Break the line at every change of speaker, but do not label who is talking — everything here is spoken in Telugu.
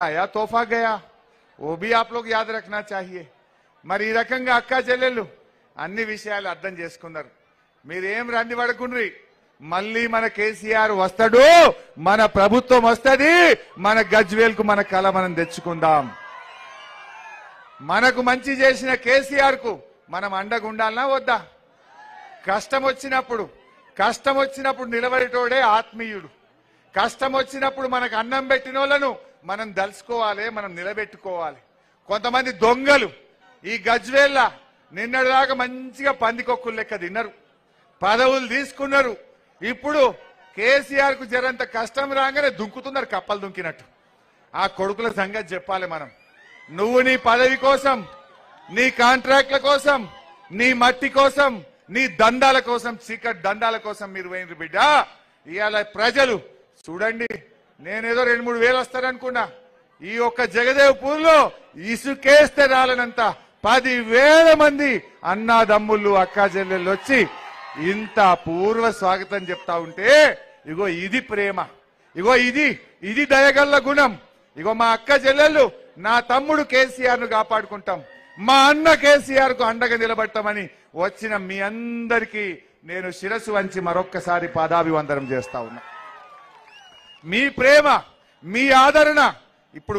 आया तोहफा गया वो भी आप लोग याद रखना चाहिए। మరి ఈ రకంగా అక్క చెల్లెళ్ళు అన్ని విషయాలు అర్థం చేసుకున్నారు। మీరేం రంది పడకుండ్రి, మళ్ళీ మన కేసీఆర్ వస్తాడు, మన ప్రభుత్వం వస్తది, మన గజ్వేల్కు మన కళ మనం తెచ్చుకుందాం। మనకు మంచి చేసిన కేసీఆర్ కు మనం అండగుండాలనా వద్దా? కష్టం వచ్చినప్పుడు నిలబడేటోడే ఆత్మీయుడు। కష్టం వచ్చినప్పుడు మనకు అన్నం పెట్టినోళ్ళను మనం దలుచుకోవాలి, మనం నిలబెట్టుకోవాలి। కొంతమంది దొంగలు ఈ గజ్వేల్ల నిన్నటిదాకా మంచిగా పందికొక్కులు లెక్క తిన్నారు, పదవులు తీసుకున్నారు। ఇప్పుడు కేసీఆర్ కు జరంత కష్టం రాగానే దుంకుతున్నారు, కప్పలు దుంకినట్టు। ఆ కొడుకుల సంగతి చెప్పాలి మనం। నువ్వు నీ పదవి కోసం, నీ కాంట్రాక్ట్ల కోసం, నీ మట్టి కోసం, నీ దందాల కోసం, చీకటి దందాల కోసం మీరు పోయినరు బిడ్డ। ఇవాళ ప్రజలు చూడండి, నేనేదో 2-3 వేలు వస్తారనుకున్నా, ఈ ఒక్క జగదేవ్పూర్లో ఇసుకేస్తే రాలనంత 10,000 మంది అన్నాదమ్ముళ్ళు అక్కా చెల్లెళ్ళు వచ్చి ఇంత పూర్వ స్వాగతం చెప్తా ఉంటే, ఇగో ఇది ప్రేమ, ఇగో ఇది దయగల్ల గుణం। ఇగో మా అక్క చెల్లెళ్ళు, నా తమ్ముడు కేసీఆర్ ను కాపాడుకుంటాం, మా అన్న కేసీఆర్ కు అండగా నిలబడతామని వచ్చిన మీ అందరికీ నేను శిరస్సు వంచి మరొక్కసారి పాదాభివందనం చేస్తా ఉన్నా। మీ ప్రేమ, మీ ఆదరణ ఇప్పుడు